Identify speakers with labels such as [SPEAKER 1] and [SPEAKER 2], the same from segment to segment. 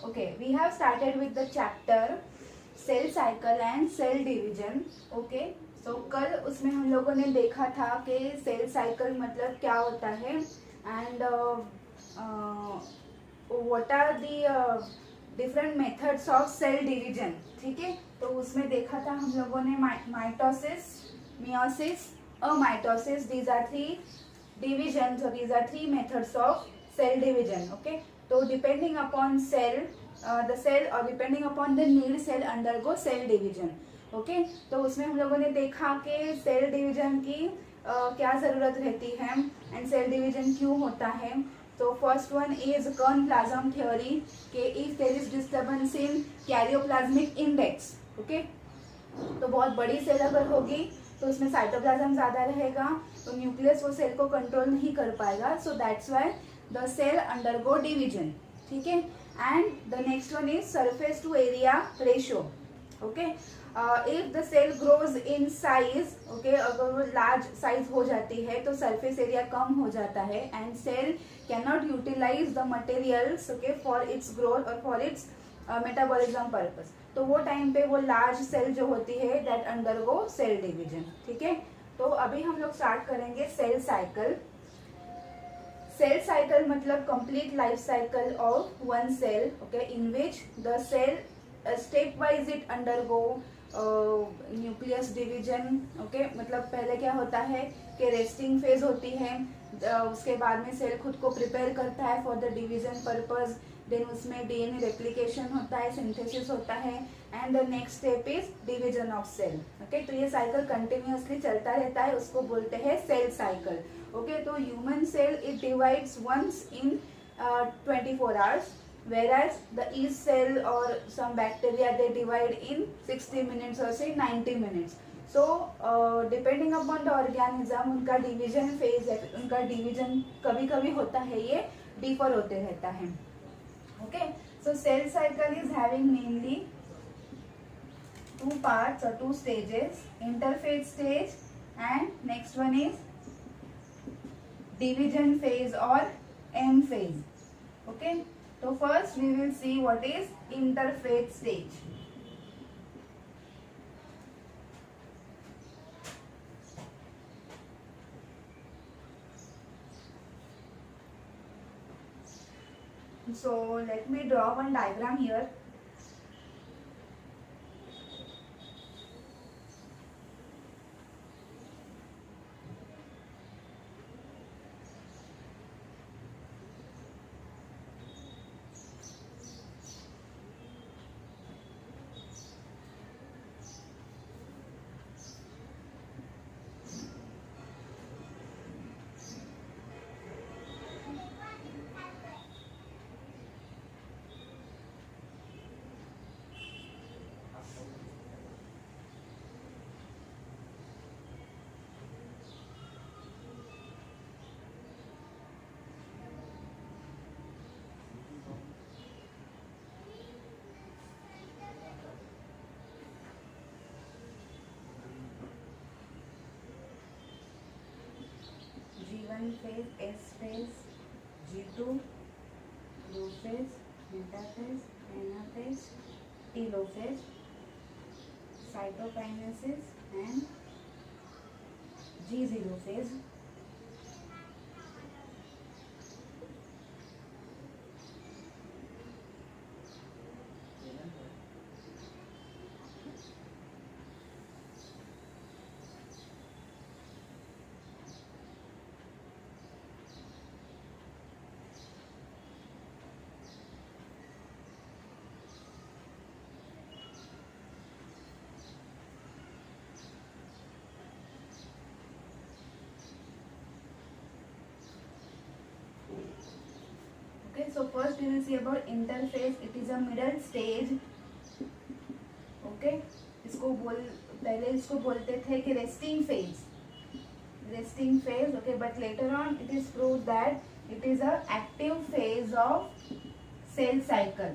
[SPEAKER 1] Okay, we have started with the chapter cell cycle and cell division. Okay, so कल उसमें हम लोगों ने देखा था कि सेल साइकिल मतलब क्या होता है and what are the different methods of cell division. ठीक है, तो उसमें देखा था हम लोगों ने माइटोसिस, मियोसिस और mitosis. These are three divisions, so these are three methods of cell division. Okay, so depending upon cell, the cell or depending upon the need, cell undergo cell division. Okay, तो उसमें हम लोगों ने देखा कि cell division की क्या ज़रूरत रहती है एंड सेल डिवीजन क्यों होता है. तो first one is kern plasm theory के if there is disturbance in karyoplasmic index. Okay, तो बहुत बड़ी सेल अगर होगी तो उसमें साइटोप्लाज्म ज़्यादा रहेगा, तो न्यूक्लियस वो सेल को कंट्रोल नहीं कर पाएगा. So that's why the cell undergo division. ठीक है, and the next one is surface to area ratio. Okay, if the cell grows in size, okay, अगर वो लार्ज साइज हो जाती है तो सरफेस एरिया कम हो जाता है and cell can not utilise the materials, okay, for its growth और फॉर इट्स मेटाबॉलिज्म पर्पस. तो वो टाइम पे वो लार्ज सेल जो होती है दैट अंडरगो सेल डिवीजन. ठीक है, तो अभी हम लोग स्टार्ट करेंगे सेल साइकिल. सेल साइकिल मतलब complete life cycle of one cell, okay, in which the cell step wise it undergo nucleus division. Okay, मतलब पहले क्या होता है कि रेस्टिंग फेज होती है, उसके बाद में सेल खुद को प्रिपेयर करता है for the division purpose. Then उसमें डीएनए रेप्लिकेशन होता है, सिंथेसिस होता है and the next step is division of cell. Okay, तो ये साइकिल कंटिन्यूअसली चलता रहता है, उसको बोलते हैं सेल साइकिल. ओके, तो human cell it divides once in 24 hours, whereas the yeast cell or some bacteria they divide in 60 minutes or say 90 minutes. So depending upon the organism उनका division phase है, उनका division कभी कभी होता है, ये differ होते रहता है. Okay, so cell cycle is having mainly two parts or two stages, interphase stage and next one is division phase or M phase. Okay, so first we will see what is interphase stage. So let me draw one diagram here. G1 phase, S phase, G2 prophase, metaphase, anaphase, telophase, cytokinesis and G0 phase. Okay, so first we will see about interphase. It is a middle stage. Okay, पहले इसको बोलते थे कि resting phase. Okay, but later on it is proved that it is a active phase of cell cycle.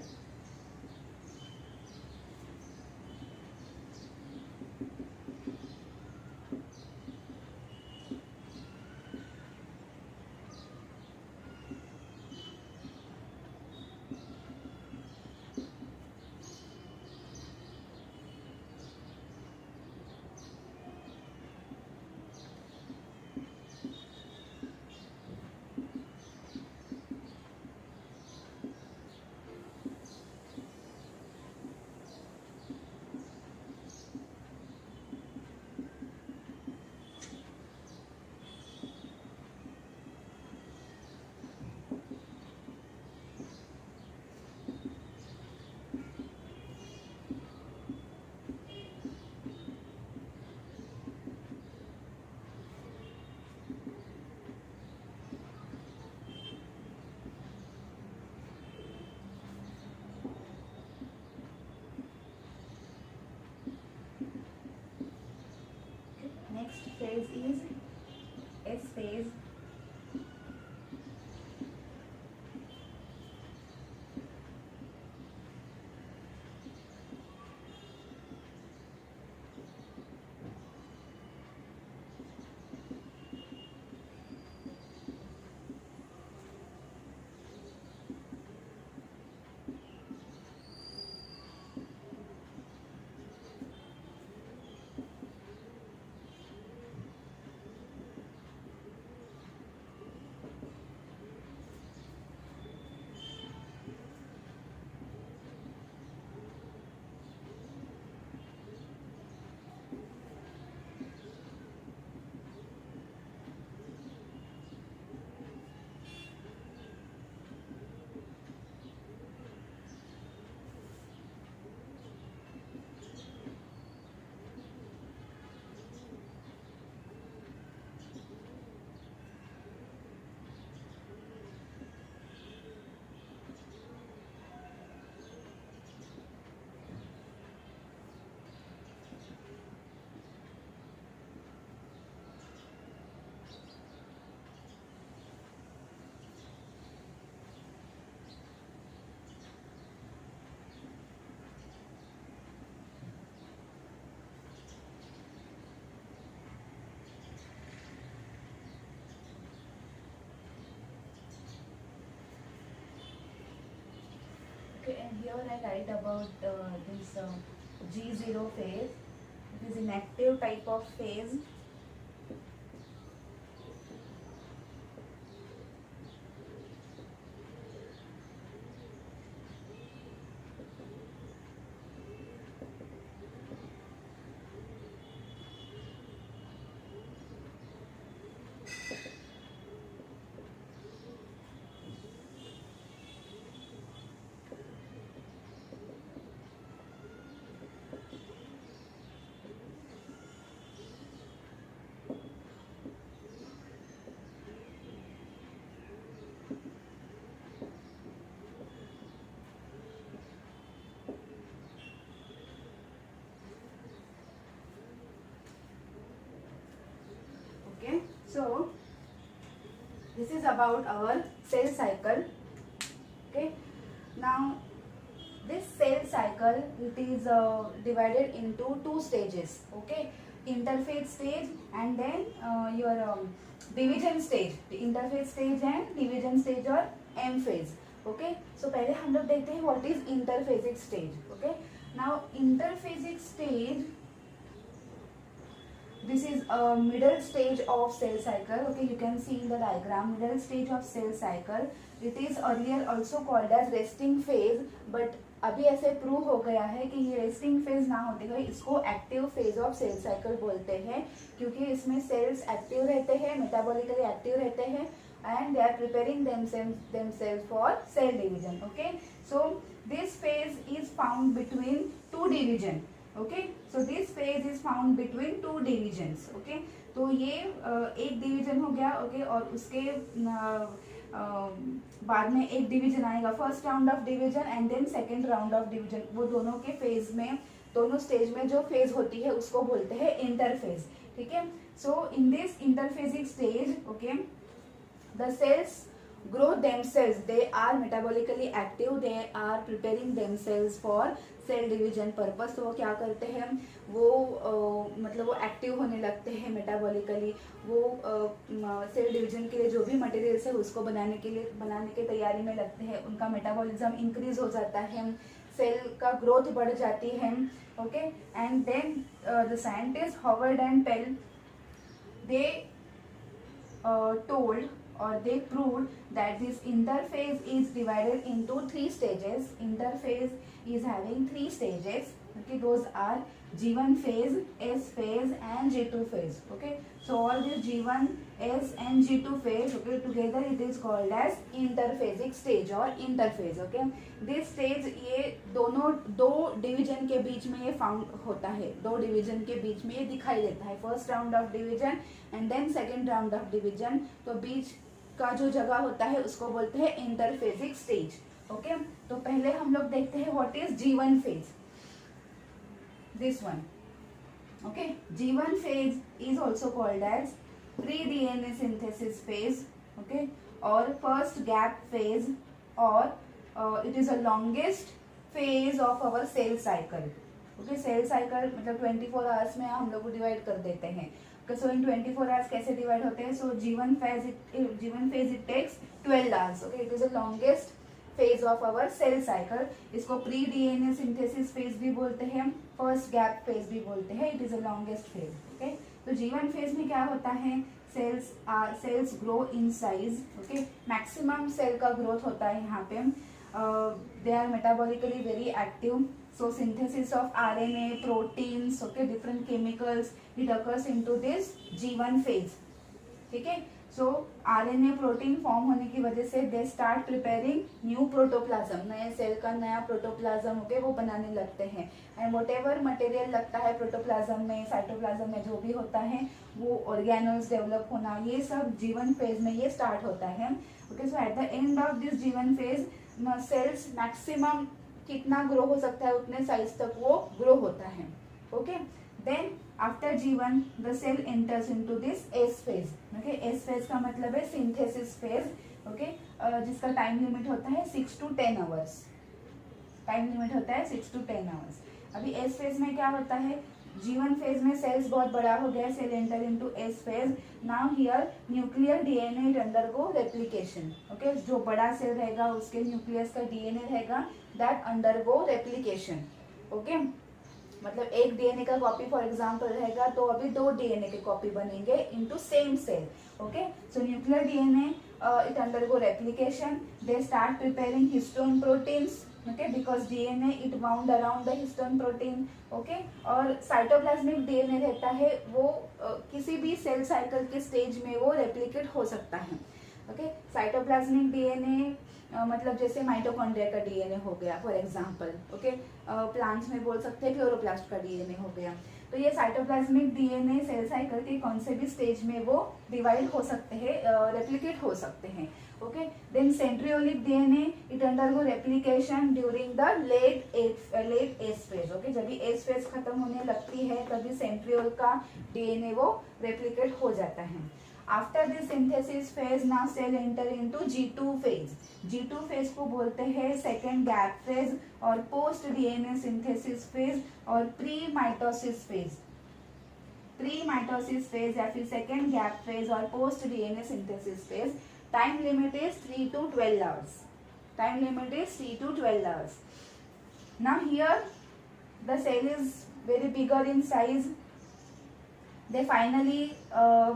[SPEAKER 1] Okay, and here I write about this G0 phase. It is inactive type of phase. Okay, so this is about our cell cycle. Okay, now this cell cycle, it is divided into two stages. Okay, interphase stage and then your division stage. Interphase stage and division stage or M phase. Okay, so पहले हम लोग देखते हैं what is interphasic stage. Okay, now interphasic stage, this is a middle stage of cell cycle. Okay, you can see in the diagram, middle stage of cell cycle. It is earlier also called as resting phase, but अभी ऐसे prove हो गया है कि ये resting phase ना होते हुए इसको active phase of cell cycle बोलते हैं, क्योंकि इसमें सेल्स एक्टिव रहते हैं, मेटाबॉलिकली एक्टिव रहते हैं, and they are preparing themselves for cell division. Okay, so this phase is found between two division. Okay, so this phase is found between two divisions. Okay, तो ये एक division हो गया. Okay, और उसके बाद में एक डिवीजन आएगा, first round of division and then second round of division. वो दोनों के फेज में, दोनों स्टेज में जो फेज होती है उसको बोलते हैं इंटरफेज. ठीक है, so in this interphasic stage, okay, the cells grow themselves, they are metabolically active, they are preparing themselves for cell division purpose. तो वो क्या करते हैं, वो मतलब वो एक्टिव होने लगते हैं मेटाबॉलिकली. वो सेल डिवीजन के लिए जो भी मटेरियल्स है उसको बनाने के तैयारी में लगते हैं. उनका मेटाबॉलिज्म इंक्रीज हो जाता है, सेल का ग्रोथ बढ़ जाती है. Okay, and then the scientist Howard and Pelc, they told or they proved that this interphase is divided into three stages. Interphase is having three stages. Okay, those are G1 phase, S phase and G2 phase. Okay, so all this G1, S and G2 phase, okay, together it is called as interphasic stage or interphase. Okay, this stage ये दोनों दो division के बीच में ये found होता है, दो division के बीच में ये दिखाई देता है, first round of division and then second round of division. तो बीच का जो जगह होता है उसको बोलते हैं इंटरफेजिक स्टेज. ओके, तो पहले हम लोग देखते हैं what is G1 phase. This one. Okay, G1 phase is also called as pre DNA synthesis phase. Okay, और फर्स्ट गैप फेज, और it is a longest phase of our cell cycle. Okay, cell cycle मतलब 24 hours में हम लोग divide कर देते हैं. सो इन 24 hours कैसे डिवाइड होते हैं, so G1 phase it takes 12 hours. Okay, it is a longest phase of our cell cycle. इसको प्री डीएनए सिंथेसिस फेज भी बोलते हैं, फर्स्ट गैप फेज भी बोलते हैं. It is a longest phase. Okay, तो G1 फेज में क्या होता है, cells grow in size. Okay, maximum cell का ग्रोथ होता है यहाँ पे. They are metabolically very active. So synthesis of RNA, proteins, okay, different chemicals, it occurs into this G1 phase. ठीक है, so RNA प्रोटीन फॉर्म होने की वजह से they start preparing new protoplasm, नए सेल का नया प्रोटोप्लाज्म होके वो बनाने लगते हैं. एंड whatever मटेरियल लगता है प्रोटोप्लाज्म में, साइटोप्लाज्म में जो भी होता है, वो ऑर्गेनल्स डेवलप होना, ये सब G1 फेज में ये स्टार्ट होता है. Okay, so at the end of this G1 phase cells maximum कितना ग्रो हो सकता है उतने साइज तक वो ग्रो होता है. Okay, then after G1 the cell enters into this S phase. Okay, S phase का मतलब है सिंथेसिस फेज. ओके, जिसका टाइम लिमिट होता है 6 to 10 आवर्स. टाइम लिमिट होता है 6 to 10 आवर्स. अभी S फेज में क्या होता है, G1 फेज में सेल्स बहुत बड़ा हो गया, cell enter into S phase. Now here nuclear DNA it undergo replication. Okay, जो बड़ा सेल रहेगा उसके न्यूक्लियस का डीएनए रहेगा दैट अंडरगो रेप्लिकेशन. ओके, मतलब एक डीएनए का कॉपी फॉर एग्जांपल रहेगा तो अभी 2 डीएनए के कॉपी बनेंगे into same cell. Okay, so nuclear DNA it undergo replication. They start preparing histone proteins. Okay, because DNA it bound around the histone protein. Okay, और cytoplasmic DNA रहता है वो किसी भी सेल साइकिल के stage में वो रेप्लिकेट हो सकता है. ओके, साइटोप्लाज्मिक डीएनए मतलब जैसे माइटोकॉन्ड्रिया का डीएनए हो गया फॉर एग्जांपल. ओके, प्लांट्स में बोल सकते हैं क्लोरोप्लास्ट का डीएनए हो गया. तो ये साइटोप्लाज्मिक डीएनए सेल साइकिल के कौन से भी स्टेज में वो डिवाइड हो सकते हैं, रेप्लिकेट हो सकते हैं. Okay, then centriolic DNA it undergo replication during the late S phase. Okay, जब भी एस फेज खत्म होने लगती है तभी सेंट्रियोल का डीएनए वो रेप्लिकेट हो जाता है. After this synthesis phase now cell enter into G2 phase. G2 phase को बोलते हैं सेकेंड गैप फेज और पोस्ट डीएनए सिंथेसिस फेज और pre mitosis phase. Pre mitosis phase या फिर सेकेंड गैप फेज और post DNA synthesis phase. Time limit is 3 to 12 hours. Time limit is 3 to 12 hours. Now here the cell is very bigger in size. They finally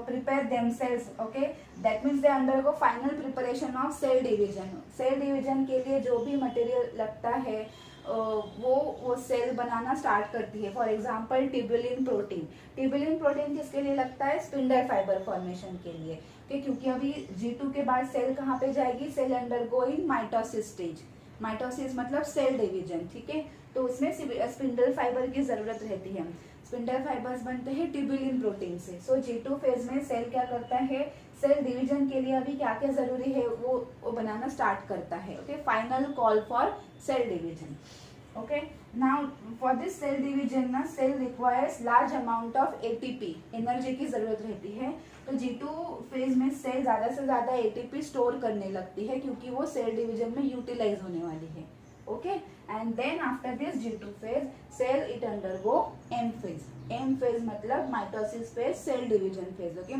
[SPEAKER 1] prepare themselves. Okay, that means they undergo final preparation of cell division. Cell division के लिए जो भी material लगता है वो cell बनाना start करती है. For example टिब्यूलिन protein. टिब्यूलिन protein किसके लिए लगता है? स्पिंडल फाइबर फॉर्मेशन के लिए. क्योंकि अभी G2 के बाद सेल कहाँ पे जाएगी? Cell undergoing mitosis stage. Mitosis मतलब सेल डिवीजन. ठीक है, तो उसमें स्पिंडल फाइबर की जरूरत रहती है. स्पिंडल फाइबर्स बनते हैं ट्यूबुलिन प्रोटीन से. सो G2 फेज में सेल क्या करता है? सेल डिवीजन के लिए अभी क्या क्या जरूरी है वो बनाना स्टार्ट करता है. Okay, final call for cell division. Okay, now for this cell division ना cell requires large amount of ATP, energy की जरूरत रहती है. तो G2 फेज में सेल ज्यादा से ज्यादा ATP स्टोर करने लगती है क्योंकि वो सेल डिवीजन में यूटिलाइज होने वाली है. Okay, and then after this G2 phase cell it undergo M phase. M phase मतलब mitosis phase, cell division phase. Okay,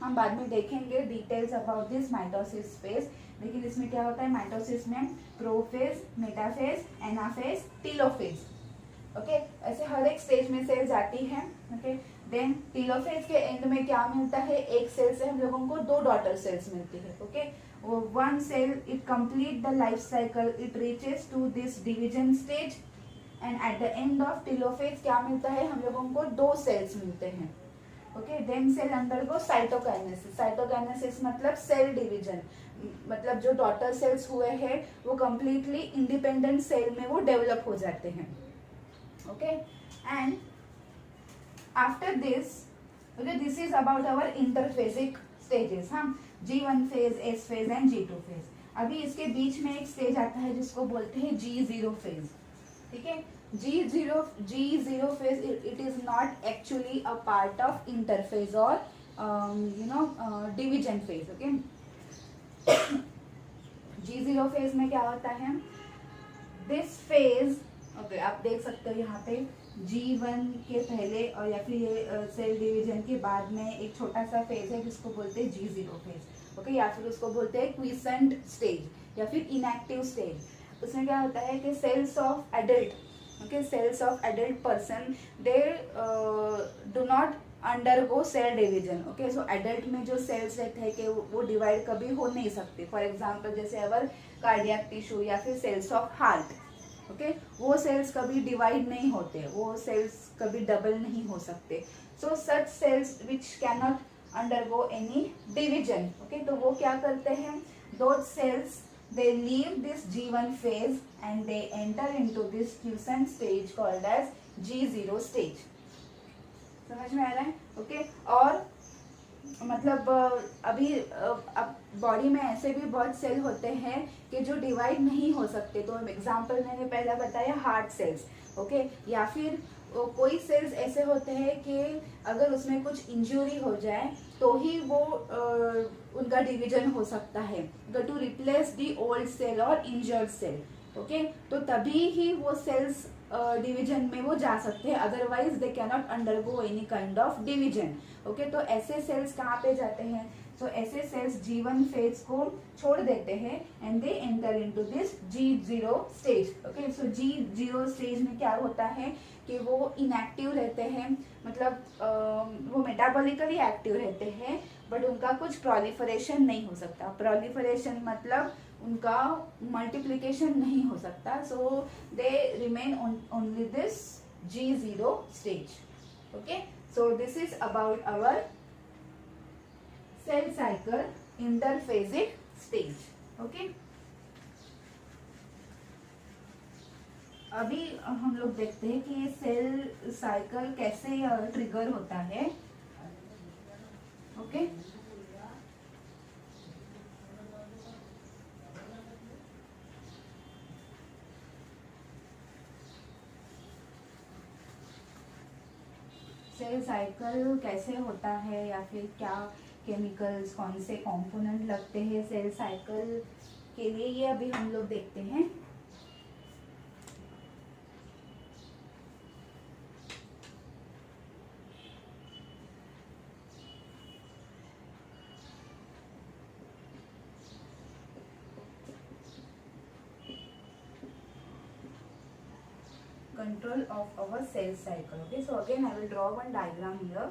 [SPEAKER 1] हम बाद में देखेंगे details about this mitosis phase. लेकिन इसमें क्या होता है माइटोसिस में? Prophase, metaphase, anaphase, telophase. Okay, ऐसे हर एक स्टेज में सेल जाती है. ओके, देन टीलोफेज के एंड में क्या मिलता है? एक सेल से हम लोगों को 2 डॉटर सेल्स मिलती है. Okay, one cell it complete the life cycle, it reaches to this division stage and at the end of telophase क्या मिलता है? हम लोगों को 2 सेल्स मिलते हैं. Okay, then cell undergo cytokinesis. Cytokinesis मतलब सेल डिवीजन, मतलब जो डॉटर सेल्स हुए हैं वो कंप्लीटली इंडिपेंडेंट सेल में वो डेवलप हो जाते हैं. Okay, and after this, okay, this is about our interphasic stages. हम G1 phase, S phase and G2 phase. अभी इसके बीच में एक स्टेज आता है जिसको बोलते हैं G0 फेज. ठीक है, G0 phase it is not actually a part of interphase और division phase. Okay, G0 phase में क्या होता है? दिस फेज, ओके, आप देख सकते हो यहाँ पे G1 के पहले और या फिर ये सेल डिवीजन के बाद में एक छोटा सा फेज है जिसको बोलते हैं G0 फेज. ओके, या फिर उसको बोलते हैं क्विसेंट स्टेज या फिर इनएक्टिव स्टेज. उसमें क्या होता है कि cells of adult, okay, cells of adult person they do not undergo cell division. Okay, so adult में जो सेल्स रहते हैं कि वो डिवाइड कभी हो नहीं सकते. फॉर एग्जाम्पल जैसे अवर कार्डियक टिश्यू या फिर सेल्स ऑफ हार्ट. ओके, वो सेल्स कभी डिवाइड नहीं होते, वो सेल्स कभी डबल नहीं हो सकते. So such cells which can not undergo any division. Okay, तो वो क्या करते हैं? Those cells they leave this G1 phase and they enter into this quiescent stage called as G0 stage. समझ में आ रहा है? ओके, और मतलब अभी अब बॉडी में ऐसे भी बहुत सेल होते हैं कि जो डिवाइड नहीं हो सकते. तो एग्जांपल मैंने पहला बताया हार्ट सेल्स. ओके, या फिर कोई सेल्स ऐसे होते हैं कि अगर उसमें कुछ इंजरी हो जाए तो ही वो उनका डिवीजन हो सकता है, to replace the old cell और इंजर्ड सेल. ओके, तो तभी ही वो सेल्स डिवीजन में वो जा सकते हैं, otherwise they can not undergo any kind of division. Okay, तो ऐसे सेल्स कहाँ पे जाते हैं? तो ऐसे सेल्स G1 फेज को छोड़ देते हैं and they enter into this G0 stage. Okay, so G0 stage में क्या होता है कि वो इनएक्टिव रहते हैं, मतलब वो मेटाबॉलिकली एक्टिव रहते हैं, बट उनका कुछ प्रोलिफरेशन नहीं हो सकता। प्रोलिफरेशन मतलब उनका मल्टीप्लिकेशन नहीं हो सकता, so they remain only this G0 stage. Okay, so this is about our cell cycle interphasic stage. Okay, अभी हम लोग देखते हैं कि ये सेल साइकिल कैसे ट्रिगर होता है। ओके, सेल साइकिल कैसे होता है या फिर क्या केमिकल्स, कौन से कंपोनेंट लगते हैं सेल साइकिल के लिए, ये अभी हम लोग देखते हैं। Control of our cell cycle. Okay, so again I will draw one diagram here.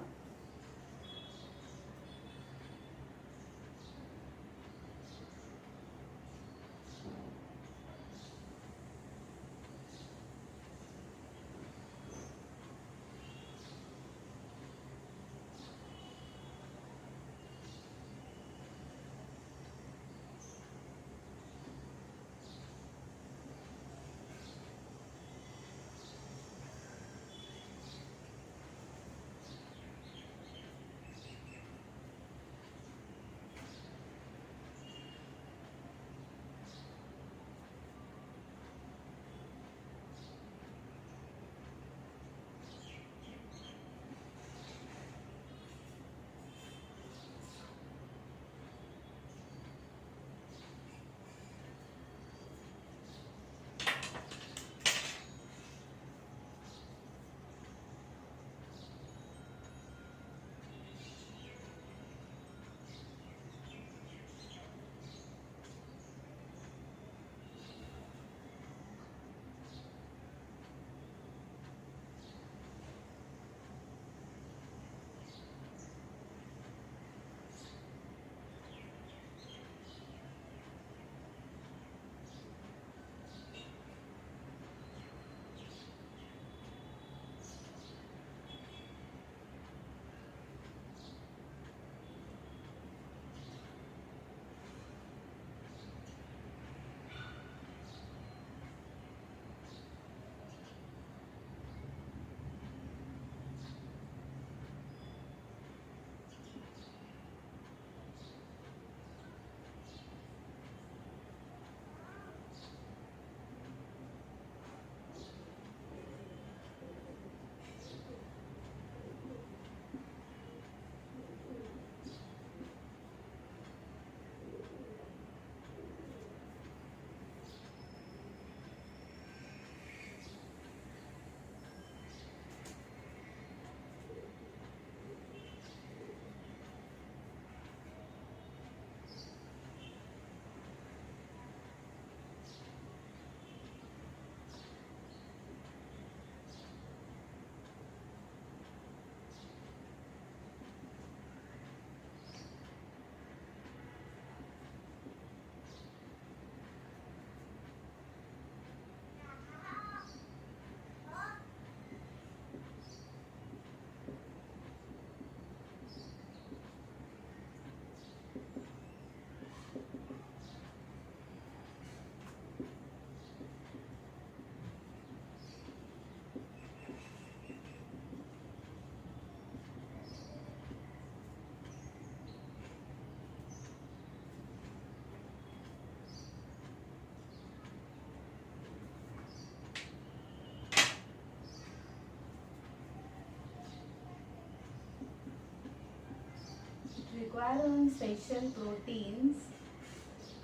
[SPEAKER 1] Require special proteins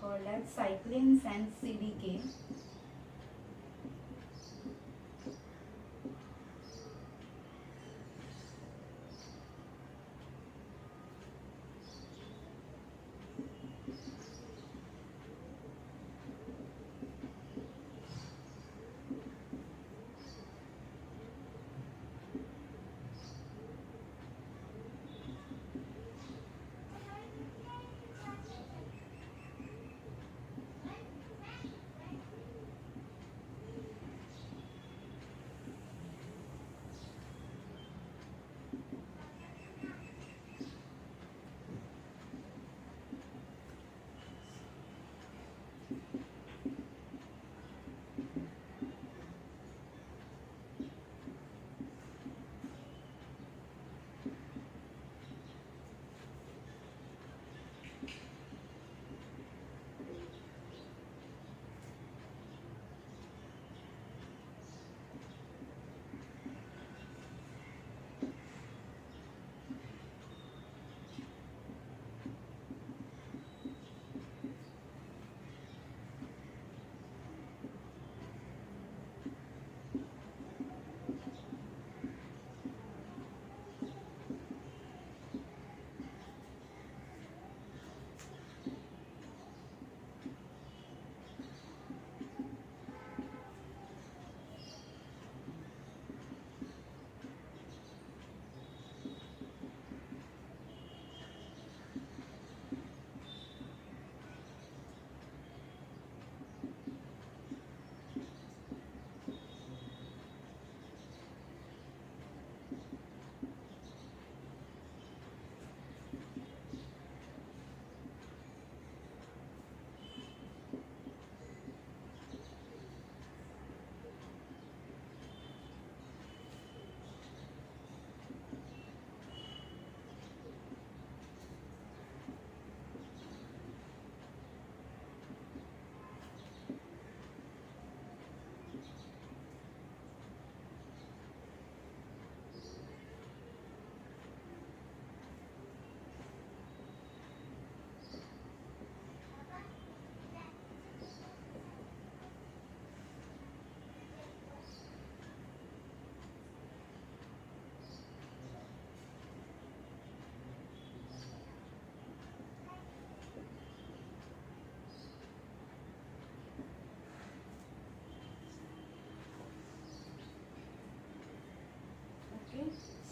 [SPEAKER 1] called as cyclins and CDK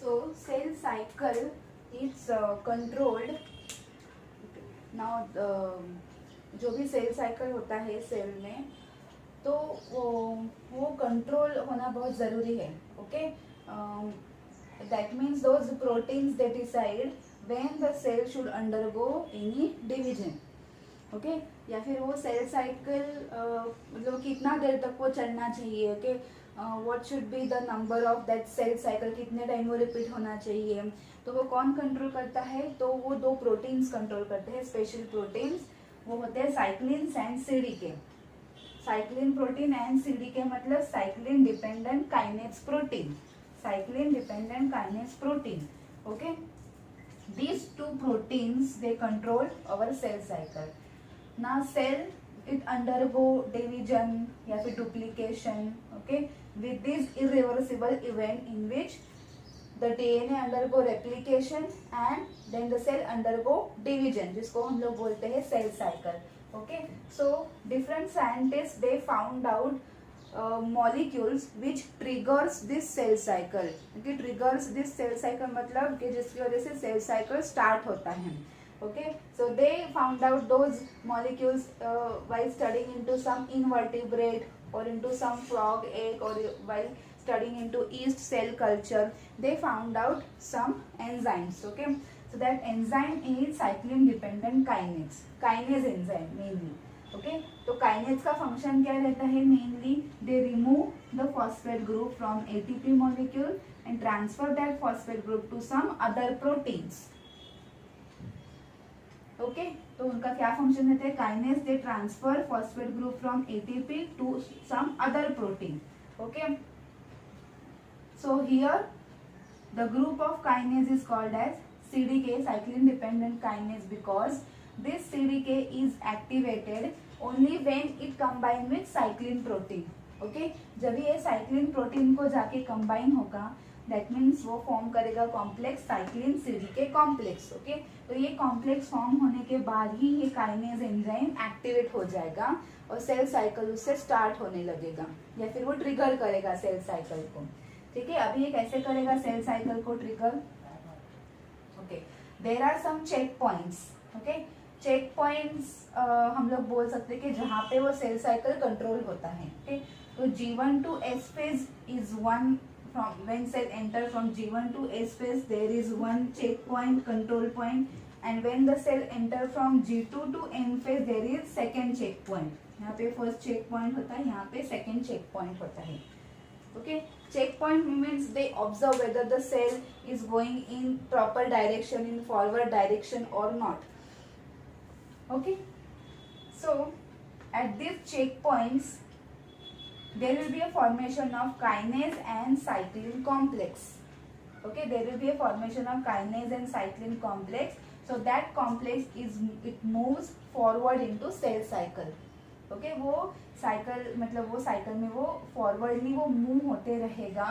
[SPEAKER 1] so cell cycle is controlled now. जो भी सेल साइकिल होता है सेल में, तो वो control होना बहुत ज़रूरी है. Okay, that means those proteins they decide when the cell should undergo any division. Okay, या फिर वो सेल साइकिल मतलब कितना देर तक वो चलना चाहिए. Okay, what should be the number of that cell cycle, कितने टाइम वो रिपीट होना चाहिए. तो वो कौन कंट्रोल करता है? तो वो दो प्रोटीन्स कंट्रोल करते हैं, स्पेशल प्रोटीन्स. वो होते हैं cyclin and CDK. Cyclin protein and CDK मतलब cyclin dependent kinase protein. Cyclin dependent kinase protein. Okay, these two proteins they control our cell cycle. Now cell it undergo division या फिर duplication. Okay, with this irreversible event in which the DNA undergo replication and then the cell undergo division, जिसको हम लोग बोलते हैं cell cycle. Okay, so different scientists they found out molecules which triggers this cell cycle. Okay, triggers this cell cycle मतलब कि जिसकी वजह से cell cycle start होता है. Okay, so they found out those molecules while studying into some invertebrate or into some frog egg, or while studying into yeast cell culture. They found out some enzymes. Okay, so that enzyme is cyclin dependent kinase enzyme mainly. Okay, तो kinase का function क्या रहता है? Mainly they remove the phosphate group from ATP molecule and transfer that phosphate group to some other proteins. Okay, तो उनका क्या function रहता है? Kinase they transfer phosphate group from ATP to some other protein. Okay, so here the group of kinase is called as CDK, cyclin dependent kinase, because this CDK is activated only when it combine with cyclin protein. Okay, जब ये cyclin protein को जाके combine होगा, that means वो form करेगा complex cyclin CDK complex. Okay, तो ये complex form होने के बाद ही ये kinase enzyme activate हो जाएगा और cell cycle उससे start होने लगेगा या फिर वो trigger करेगा cell cycle को. ठीक है, अभी ये कैसे करेगा cell cycle को trigger? Okay, there are some check points. Okay, check points हम लोग बोल सकते हैं कि जहाँ पे वो सेल साइकिल कंट्रोल होता है. Okay, तो G1 to S phase is one. From when cell enter from G1 to S phase, there is one check point, control point, and when the cell enter from G2 to N phase, there is second check point. यहाँ पे first check point होता है, यहाँ पे second check point होता है. Okay, checkpoint means they observe whether the cell is going in proper direction, in forward direction or not. Okay, so at these checkpoints there will be a formation of kinase and cyclin complex. Okay, there will be a formation of kinase and cyclin complex. So that complex it moves forward into cell cycle. Okay, वो cycle मतलब वो cycle में वो forwardly वो move होते रहेगा.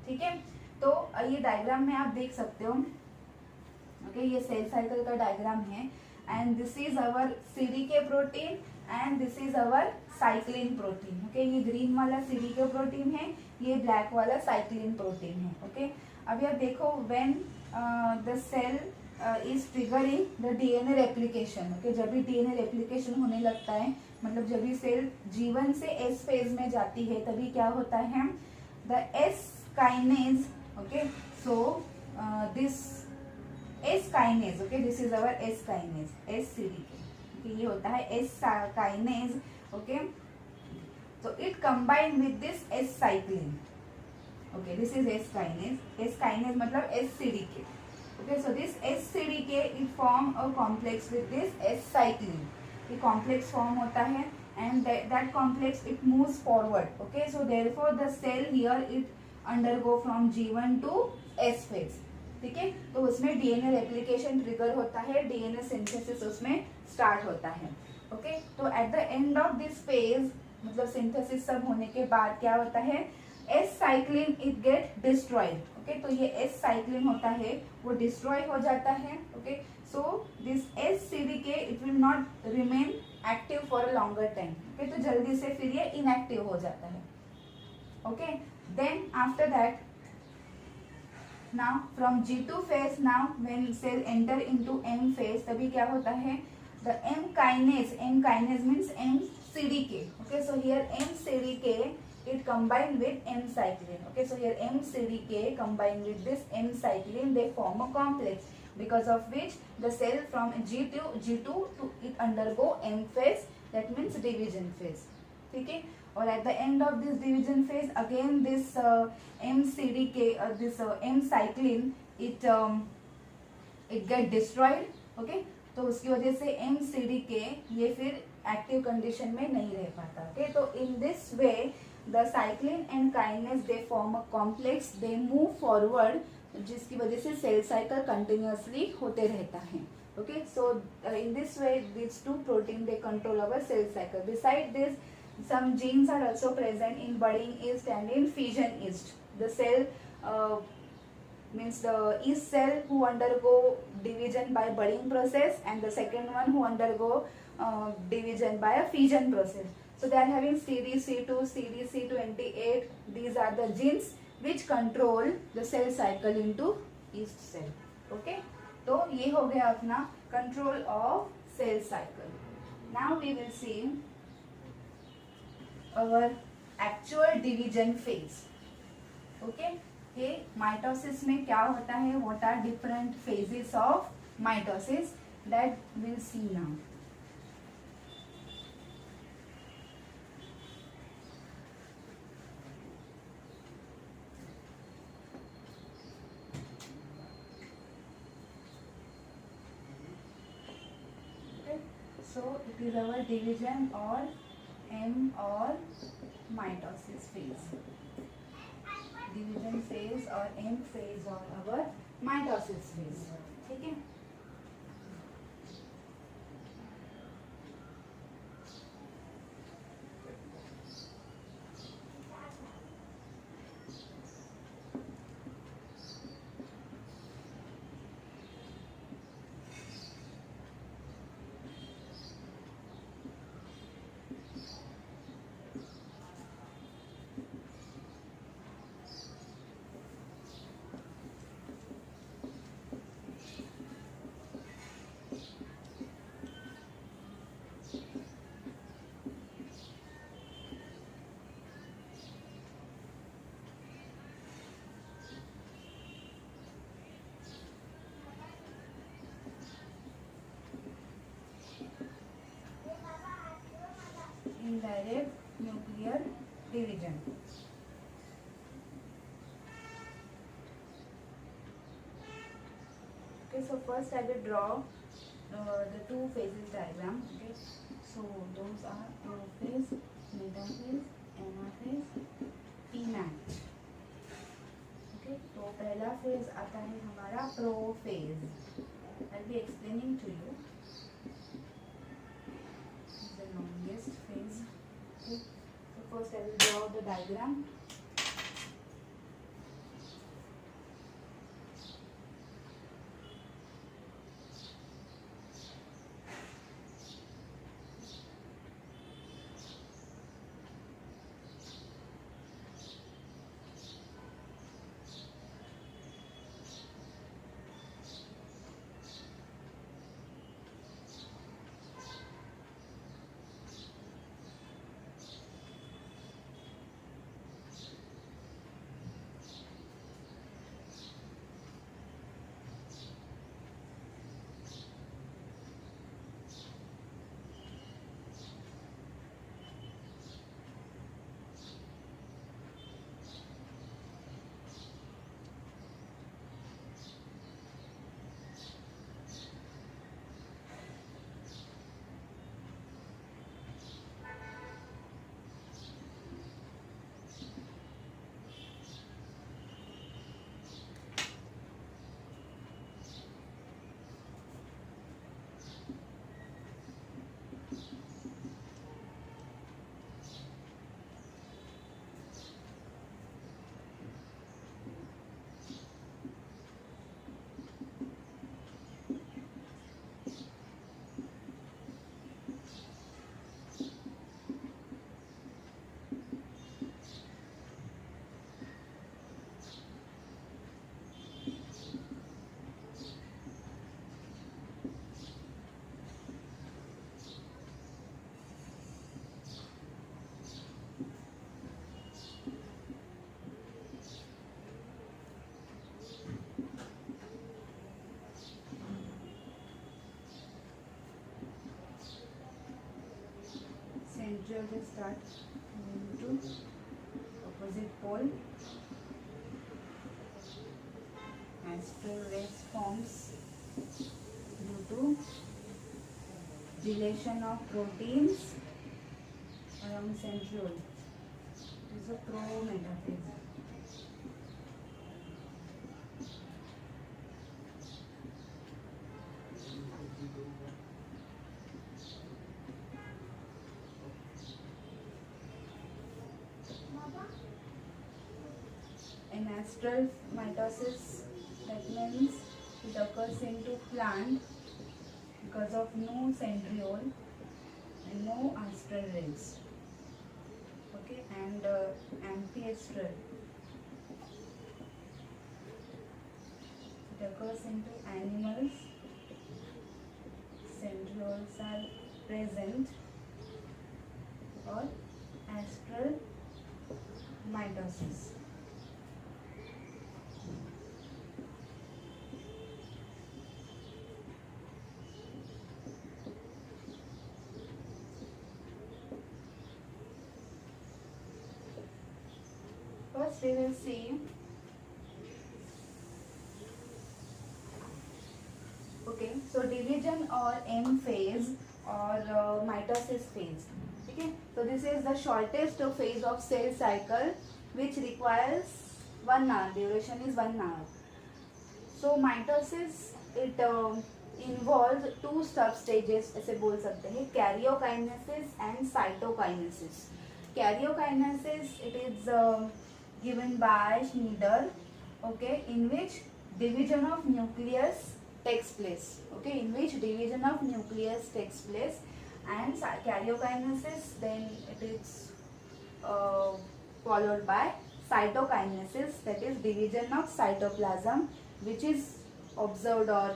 [SPEAKER 1] ठीक है, तो ये डायग्राम में आप देख सकते हो. ओके, ये सेल साइकिल का डायग्राम है and this is our CDK protein and this is our cyclin protein. Okay, ये ग्रीन वाला सीडीके प्रोटीन है, ये ब्लैक वाला साइक्लिन प्रोटीन है. ओके, अभी आप देखो when the cell is triggering the DNA replication. Okay, जब भी डीएनए रेप्लिकेशन होने लगता है मतलब जब भी सेल G1 से S फेज में जाती है तभी क्या होता है? The S kinase. Okay, so this S kinase. Okay, this is our S kinase, SCDK. ये होता है S kinase. Okay, so it combine with this S cyclin. Okay, this is S kinase. S kinase मतलब SCDK. Okay, so this SCDK it form a complex with this S cyclin. ये complex form होता है and that complex it moves forward. Okay, so therefore the cell here it undergo from G1 to S phase. ठीक है, तो उसमें DNA replication trigger होता है, DNA synthesis उसमें स्टार्ट होता है. ओके, तो eight the end of this phase मतलब सिंथेसिस सब होने के बाद क्या होता है? S cyclin it get destroyed. Okay, तो ये एस साइक्लिन होता है वो डिस्ट्रॉय हो जाता है. Okay, so this S CDK it will not remain active for a longer time. Okay, तो जल्दी से फिर ये इनएक्टिव हो जाता है. Okay, then after that now from G2 phase, now when cell enter into M phase, तभी क्या होता है, the M kinase means M-CDK. Okay, so here M-CDK it combined with M-cyclin. Okay, so here M-CDK combined with this M-cyclin, they form a complex, because of which the cell from G2 to it undergo M phase, that means division phase. ठीक है, और at the end of this division phase again this M-CDK, this M-cyclin it get destroyed. Okay, तो उसकी वजह से M-CDK ये फिर active condition में नहीं रह पाता. Okay, तो in this way the cyclin and kinase they form a complex, they move forward, जिसकी वजह से सेल साइकिल कंटिन्यूअसली होते रहता है. Okay, so in this way these two protein they control our cell cycle. Beside this, some genes are also present in budding yeast and in fission yeast. The cell means the yeast cell who undergo division by budding process, and the second one who undergo division by a fission process. So they are having CDC2, CDC28. These are the genes which control the cell cycle into yeast cell. Okay, तो ये हो गया अपना control of cell cycle. Now we will see our actual division phase. Okay, कि mitosis में क्या होता है, what are different phases of mitosis, that we'll see now. So it is our division or M or mitosis phase. Division phase or M phase or our mitosis phase. ठीक है. Indirect nuclear division. Okay, so first I will draw the two phases diagram. Okay, so those are prophase, metaphase, anaphase, enact. Okay, तो पहला phase आता है हमारा prophase. I'll be explaining to you. The longest phase. Okay, so first I will draw the diagram. centriole will start moving to opposite pole. Astral rays forms due to dilation of proteins around centriole. This is a pro-metaphase. In astral mitosis, that means it occurs into plant because of no centriole and no astral rays. Okay, and amphiastral, it occurs into animals. Centrioles are present, or astral mitosis. First we will see, okay, so division or M phase or mitosis phase. Okay, so this is the shortest phase of cell cycle which requires 1 hour. Duration is 1 hour. So mitosis, it involves two sub stages, ऐसे बोल सकते हैं, karyokinesis and cytokinesis. Karyokinesis, it is given by Schneider, okay, in which division of nucleus takes place. Okay, in which division of nucleus takes place, and karyokinesis, then it is followed by cytokinesis, that is division of cytoplasm, which is observed or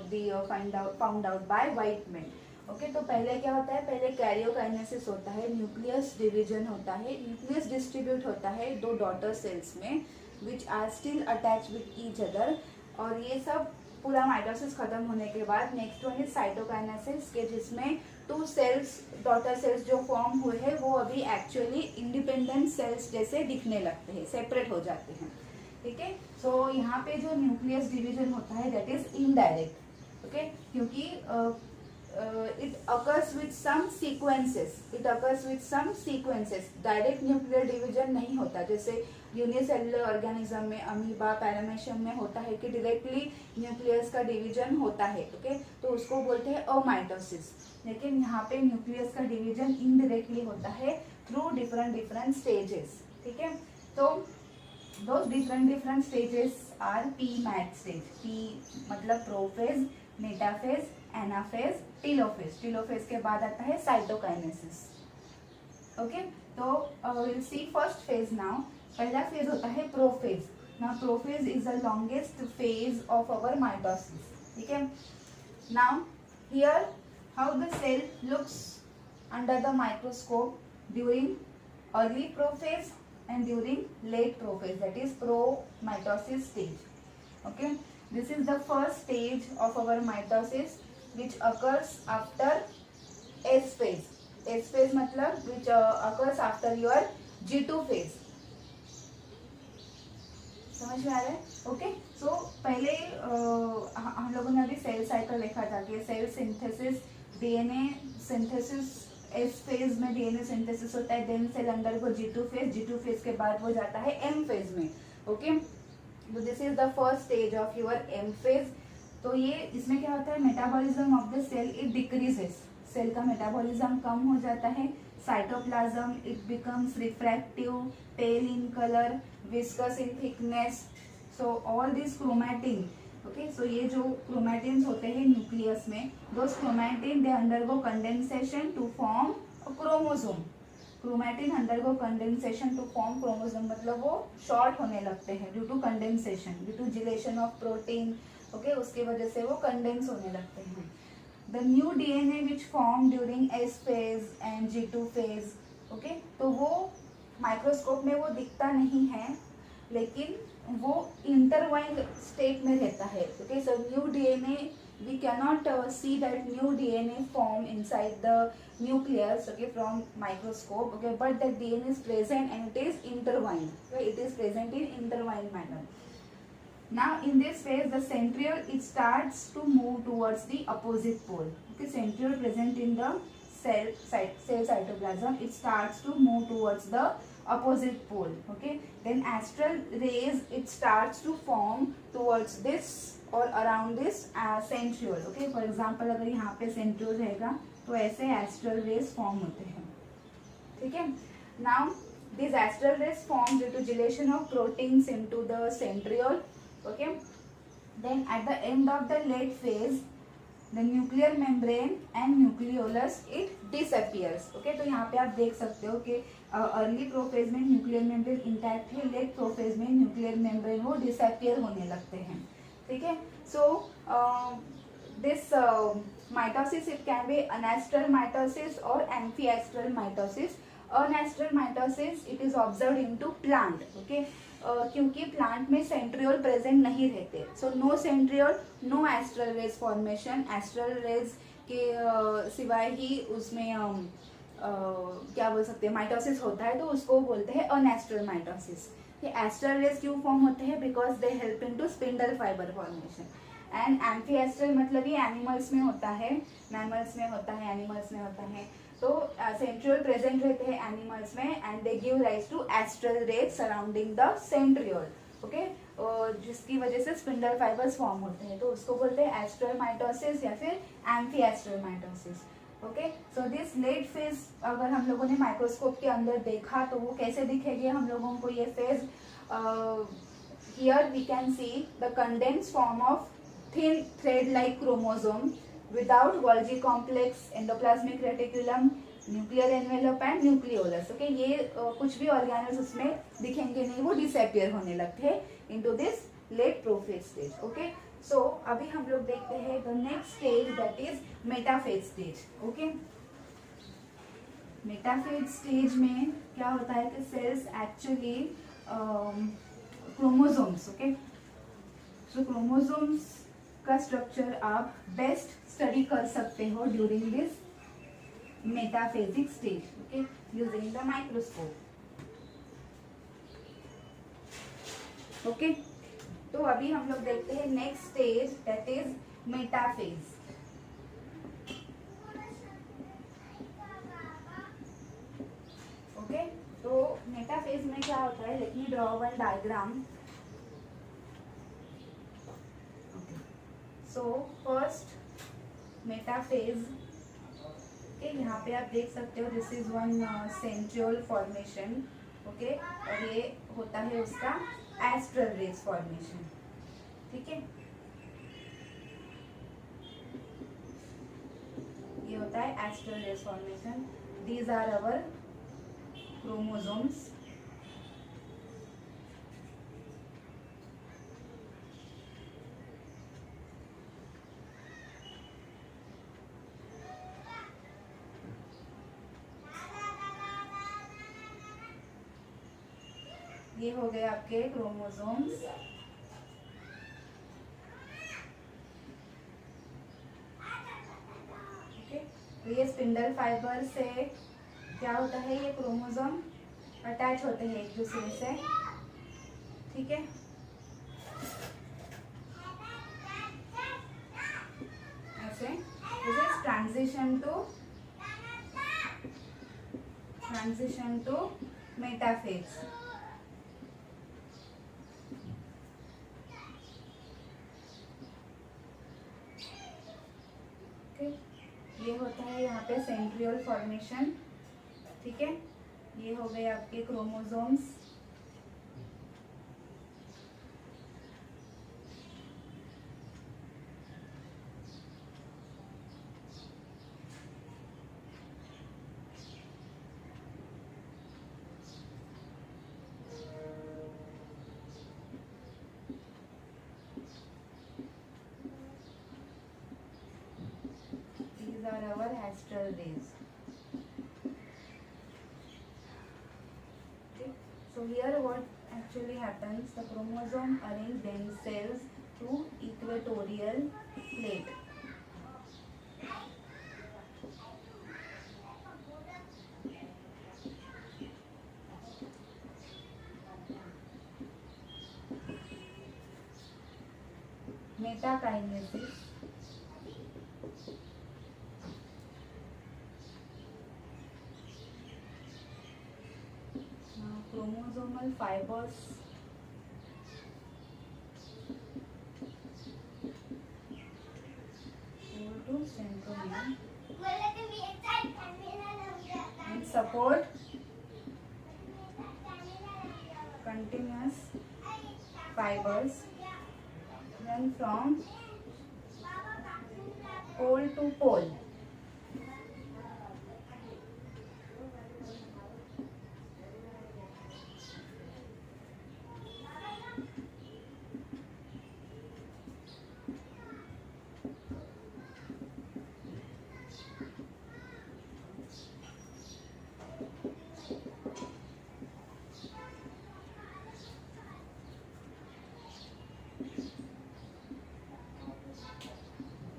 [SPEAKER 1] found out by Whiteman. Okay, तो पहले क्या होता है, पहले karyokinesis होता है, nucleus division होता है, न्यूक्लियस डिस्ट्रीब्यूट होता है दो डॉटर सेल्स में which are still attach with each other, और ये सब पूरा माइटोसिस खत्म होने के बाद नेक्स्ट वन इज साइटोकाइनेसिस के, जिसमें टू सेल्स, डॉटर सेल्स जो फॉर्म हुए हैं वो अभी एक्चुअली इंडिपेंडेंट सेल्स जैसे दिखने लगते हैं, सेपरेट हो जाते हैं. ठीक है, सो यहाँ पे जो न्यूक्लियस डिवीजन होता है दैट इज इनडायरेक्ट. ओके, क्योंकि it occurs with some sequences. It occurs with some sequences. Direct nuclear division नहीं होता, जैसे यूनिसेलुलर ऑर्गेनिज्म में, अमीबा, पैरामेशियम में होता है कि डायरेक्टली न्यूक्लियस का डिवीजन होता है. ओके, तो उसको बोलते हैं अमाइटोसिस. लेकिन यहाँ पे न्यूक्लियस का डिवीजन इनडायरेक्टली होता है थ्रू डिफरेंट स्टेजेस. ठीक है, तो those different stages are P-mat stage. P मतलब prophase, metaphase, anaphase, telophase. Telophase के बाद आता है साइटोकाइनेसिस. ओके, तो will see first phase now. पहला फेज होता है prophase. Now prophase is the longest phase of our mitosis. ठीक है, now here how the cell looks under the microscope during early prophase and during late prophase, that is pro-mitosis stage. Okay, this is the first stage of our mitosis which occurs after S phase. S phase मतलब which occurs after your G2 phase. समझ में आ रहा है? Okay, सो पहले हम लोगों ने अभी सेल साइकिल देखा था कि cell synthesis, DNA synthesis, S phase में डीएनए सिंथेसिस होता है, देन सेल अंडर को G2 फेज, G2 फेज के बाद वो जाता है M फेज में. ओके, तो this is the first stage of your M phase. तो ये इसमें क्या होता है, metabolism of the cell it decreases. Cell का मेटाबॉलिज्म कम हो जाता है. Cytoplasm it becomes refractive, pale in colour, viscous in thickness. So all this chromatin, okay, so ये जो क्रोमैटिन्स होते हैं न्यूक्लियस में, those chromatin they undergo condensation to form chromosome. Chromatin undergo condensation to form chromosome, मतलब वो short होने लगते हैं due to condensation, due to gelation of protein. Okay, उसकी वजह से वो कंडेंस होने लगते हैं. The new DNA which form during S phase and G2 phase. Okay, तो वो माइक्रोस्कोप में वो दिखता नहीं है, लेकिन वो इंटरवाइंड स्टेट में रहता है. Okay, so new DNA we cannot see that new DNA form inside the nucleus, okay, from microscope, okay, but the DNA is present and it is intertwined, okay, it is present in intertwined manner. Now in this phase the centriole, it starts to move towards the opposite pole, okay, centriole present in the cell cytoplasm, it starts to move towards the opposite pole, okay. Then astral rays, it starts to form towards this और around this centriole, okay. For example अगर यहाँ पे centriole रहेगा तो ऐसे astral rays form होते हैं, ठीक है. Now this astral rays form due to gelation of proteins into the centriole, okay. Then at the end of the late phase the nuclear membrane and nucleolus it disappears, okay. तो यहाँ पे आप देख सकते हो कि अर्ली प्रोफेज में nuclear membrane intact है, लेट प्रोफेज में न्यूक्लियर मेम्ब्रेन वो डिसअपियर होने लगते हैं, ठीक है. So this mitosis it can be anastral mitosis और एम्फीएस्ट्रल mitosis. Anastral mitosis it is observed into plant, okay, क्योंकि प्लांट में सेंट्रियोल प्रेजेंट नहीं रहते. So no centriole, no astral rays formation. Astral rays के सिवाय ही उसमें क्या बोल सकते हैं, माइटोसिस होता है, तो उसको बोलते हैं अनएस्ट्रल माइटोसिस. ये एस्ट्रल रेज क्यों फॉर्म होते हैं? Because they help into spindle fibre formation. And amphiastral मतलब ये एनिमल्स में होता है, मैमल्स में होता है, एनिमल्स में होता है. तो सेंट्रियोल प्रेजेंट रहते हैं एनिमल्स में and they give rise to astral rays surrounding the centriole, okay, जिसकी वजह से स्पिंडल फाइबर्स फॉर्म होते हैं. तो उसको बोलते हैं एस्ट्रल माइटोसिस या फिर amphiastral mitosis, okay. So this late phase अगर हम लोगों ने माइक्रोस्कोप के अंदर देखा तो वो कैसे दिखेगी हम लोगों को ये phase? Here we can see the condensed form of thin thread like chromosome without Golgi complex, endoplasmic reticulum, nuclear envelope and nucleolus, okay. ये कुछ भी ऑर्गेनेल्स उसमें दिखेंगे नहीं, वो डिसअपियर होने लगते हैं into this late prophase stage, okay. So अभी हम लोग देखते हैं the next stage that is metaphase stage, okay. Metaphase stage में क्या होता है कि cells actually chromosomes, okay. So chromosomes का स्ट्रक्चर आप बेस्ट स्टडी कर सकते हो during this metaphasic stage, okay, using the microscope, okay. तो अभी हम लोग देखते हैं next stage that is metaphase, okay. तो मेटाफेज में क्या होता है? Late me draw one diagram. So first metaphase, okay, यहाँ पे आप देख सकते हो this is one centriole formation, okay, और ये होता है उसका एस्ट्रल रेज फॉर्मेशन, ठीक है. ये होता है astral rays formation. These are our chromosomes, ये हो गए आपके क्रोमोसोम्स. ओके, तो ये स्पिंडल फाइबर से क्या होता है, ये क्रोमोसोम अटैच होते हैं एक दूसरे से, ठीक है. ऐसे this is transition to metaphase. ये होता है यहाँ पे सेंट्रियोल फॉर्मेशन, ठीक है. ये हो गए आपके chromosomes. Are our astral rays. Okay. So here what actually happens, the chromosome arrange themselves to equatorial plate. Metakinesis. Now chromosomal fibers go to centromere and support continuous fibers run from pole to pole.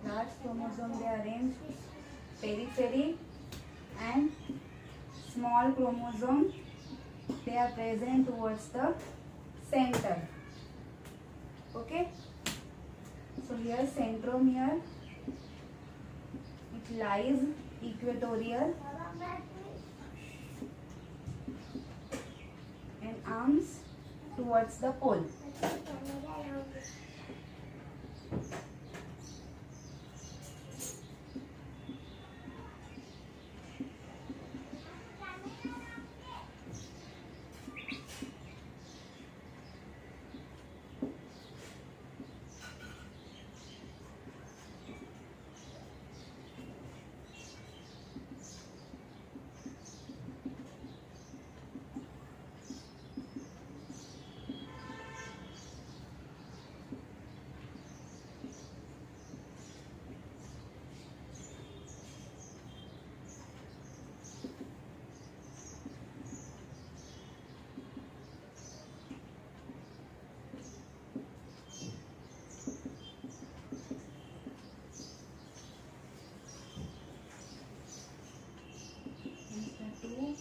[SPEAKER 1] Large chromosome they arrange periphery and small chromosome they are present towards the center. Okay, so here centromere, it lies equatorial and arms towards the pole.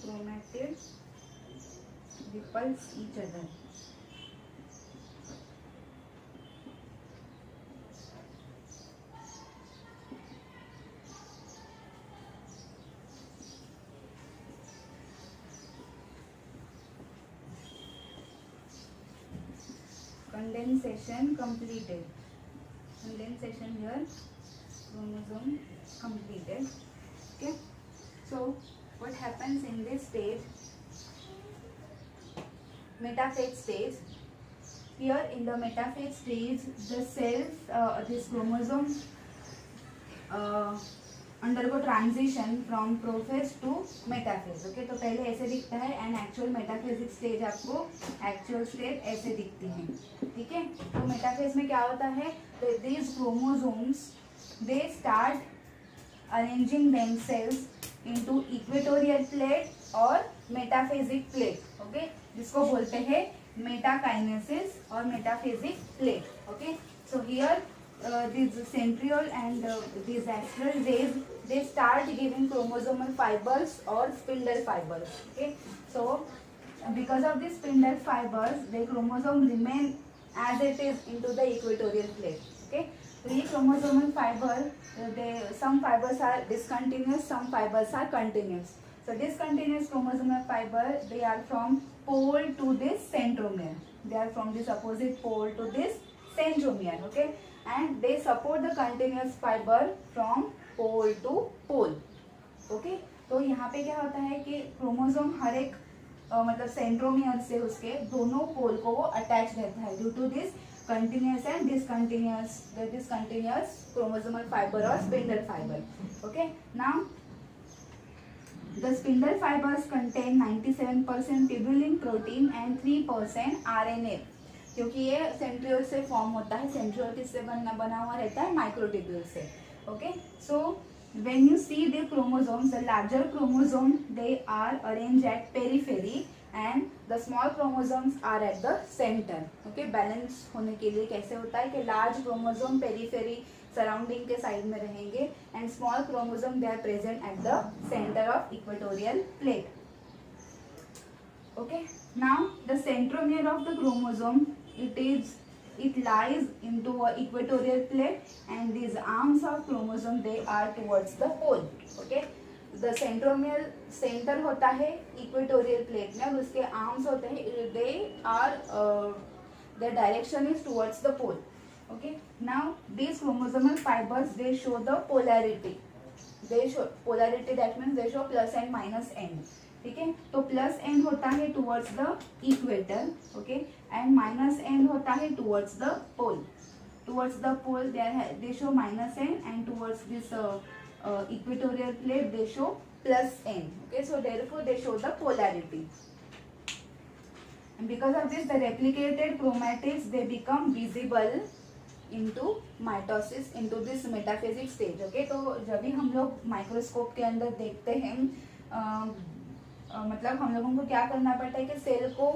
[SPEAKER 1] Chromatids repulse each other. Condensation completed. Condensation here, chromosome completed. Okay, so what happens in this stage, metaphase stage? Here in the metaphase stage, the cells, this chromosome undergo transition from prophase to metaphase. Okay, तो पहले ऐसे दिखता है and actual metaphasic stage आपको actual state ऐसे दिखती है. ठीक है, तो metaphase में क्या होता है? These chromosomes they start arranging themselves into equatorial plate और metaphasic plate. Okay, जिसको बोलते हैं metakinesis और metaphasic plate. Okay, so here these centriole and these astral rays they start giving chromosomal fibers or spindle fibers. Okay, so because of these spindle fibers the chromosome remain as it is into the equatorial plate. Okay, so ये chromosomal fiber they some fibers are discontinuous, some fibers are continuous. So discontinuous chromosomal fiber they are from pole to this centromere. They are from this opposite pole to this centromere. Okay, and they support the continuous fiber from pole to pole. Okay, तो यहाँ पे क्या होता है कि chromosome हर एक मतलब centromere से उसके दोनों पोल को वो अटैच रहता है due to this continuous and discontinuous chromosomal fiber or spindle fiber. Okay, now the spindle fibers contain 97% tubulin protein and 3% RNA. क्योंकि ये सेंट्रियोल से फॉर्म होता है. सेंट्रियोल किससे बना हुआ रहता है? माइक्रोट्यूब्यूल से. Okay, so when you see the chromosomes, the larger chromosome they are arranged at periphery and the small chromosomes are at the center. Okay, balance होने के लिए कैसे होता है कि large chromosome periphery surrounding के साइड में रहेंगे and small chromosome they are present at the center of equatorial plate. Okay, now the centromere of the chromosome it is it lies into a equatorial plate, and these arms of chromosome they are towards the pole. Okay, the centromere center होता है equatorial plate में और उसके arms होते हैं, they are their direction is towards the pole. Okay, now these chromosomal fibers they show the polarity. They show polarity, that means they show plus and minus end. ठीक है, तो plus end होता है towards the equator, okay, and minus end होता है towards the pole. Towards the pole they show minus end, and towards this equatorial plate they show plus n. Okay, so therefore they show the polarity, and because of this the replicated chromatids they become visible into mitosis, into this metaphasic stage. Okay, तो जब भी हम लोग microscope के अंदर देखते हैं मतलब हम लोगों को क्या करना पड़ता है कि सेल को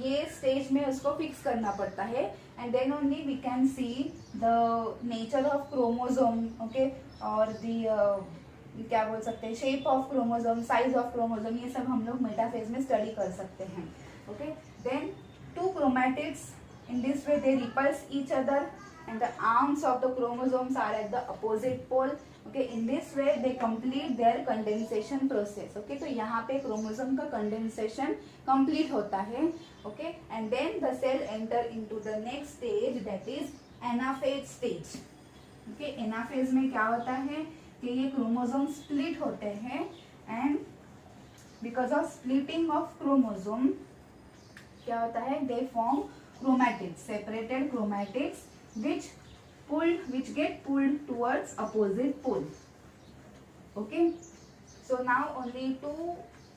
[SPEAKER 1] ये स्टेज में उसको फिक्स करना पड़ता है, and then only we can see the nature of chromosome. Okay, और दी क्या बोल सकते हैं, shape of chromosome, size of chromosome, ये सब हम लोग मेटाफेज में स्टडी कर सकते हैं. Okay, then two chromatids in this way they repulse each other and the arms of the chromosomes are at the opposite pole. Okay, in this way they complete their condensation process. Okay, तो यहाँ पे chromosome का condensation complete होता है. Okay, and then the cell enter into the next stage, that is anaphase stage. Okay, anaphase में क्या होता है कि ये क्रोमोसोम स्प्लिट होते हैं, and because of splitting of chromosome क्या होता है, they form chromatids, separated chromatids which get pulled towards opposite pole. Okay, so now only two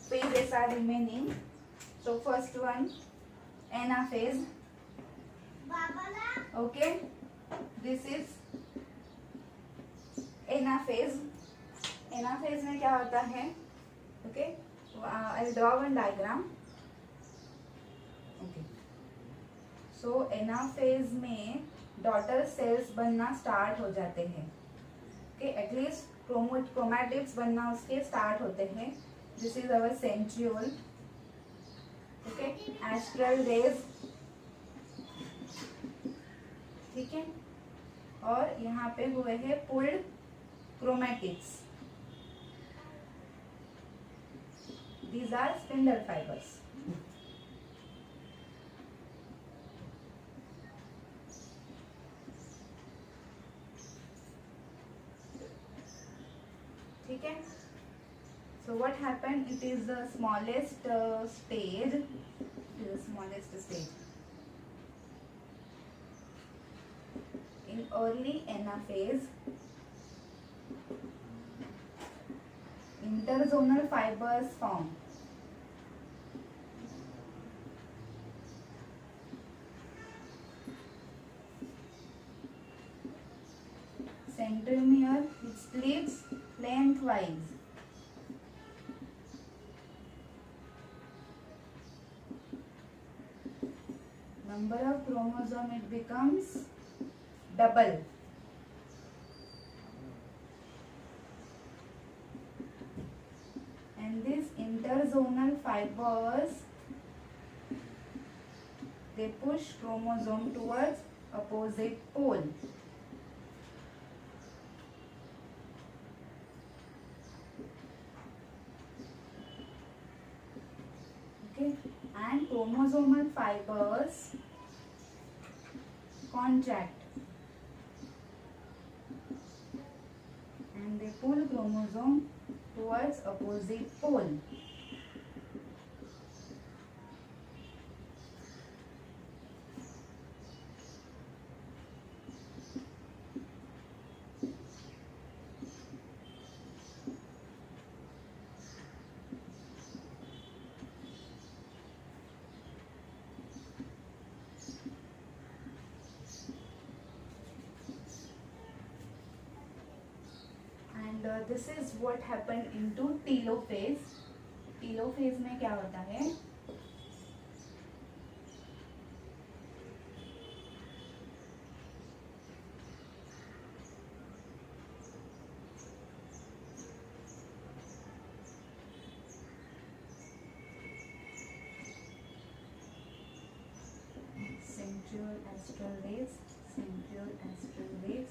[SPEAKER 1] phases are remaining. So first one, anaphase. Okay, this is anaphase. Anaphase में क्या होता है, okay, I'll draw one diagram. Okay, so anaphase में daughter cells बनना start हो जाते हैं. Okay, at least chromatids बनना उसके स्टार्ट होते हैं. This is our centriole. Okay, astral rays, ठीक है, और यहाँ पे हुए हैं pulled chromatids. These are spindle fibres. ठीक है, so what happened, it is the smallest stage. It is the smallest stage in early anaphase. Interzonal fibers form. Centromere, it splits lengthwise. Number of chromosome it becomes double. And these interzonal fibers they push chromosome towards opposite pole. And chromosomal fibers contract and they pull chromosome towards opposite pole. This is what happened into telophase. telophase में क्या होता है, central astral rays, central astral rays.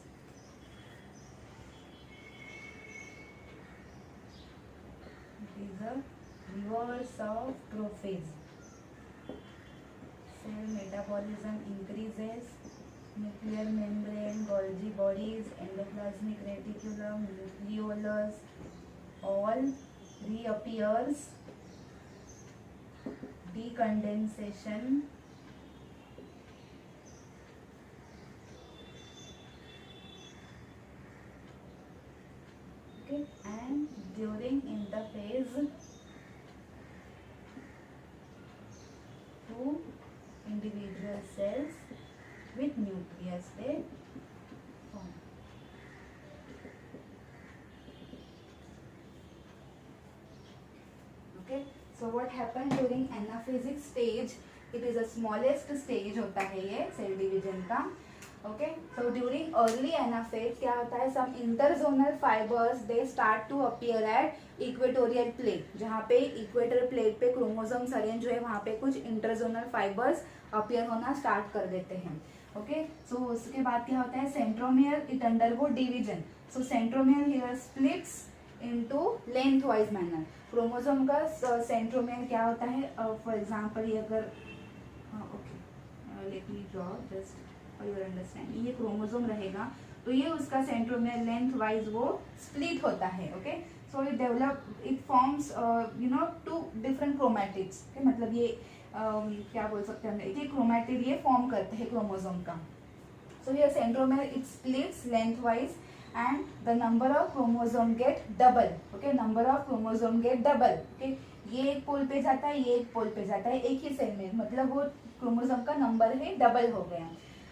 [SPEAKER 1] It is a reverse of prophase. Cell metabolism increases, nuclear membrane, Golgi bodies, endoplasmic reticulum, nucleolus all reappears, decondensation, okay, and during interphase two individual cells with nucleus they form. Okay, so what happened during anaphasic stage? It is the smallest stage होता है ये cell division का. Okay, so during early anaphase क्या होता है? Some interzonal fibers they start to appear at equatorial plate. जहाँ पे equator plate पे chromosomes arrange हुए वहाँ पे कुछ interzonal fibers appear होना start कर देते हैं. Okay, so उसके बाद क्या होता है? Centromere it undergo division. So centromere here splits into lengthwise manner. Chromosome का सेंट्रोमेयर क्या होता है? फॉर एग्जांपल ये अगर let me draw just for your understanding, ये क्रोमोसोम रहेगा तो ये उसका सेंट्रोमेयर लेंथ वाइज वो स्प्लिट होता है. Okay, so it develop, it forms two different chromatids. मतलब ये क्या बोल सकते हैं, एक क्रोमैटिड ये फॉर्म करते हैं क्रोमोसोम का. सो ये centromere it splits length wise and the number of chromosome get double. Okay, number of chromosome get double. Okay, ये एक पोल पे जाता है, ये एक पोल पे जाता है एक ही सेल में, मतलब वो क्रोमोसोम का नंबर है डबल हो गया.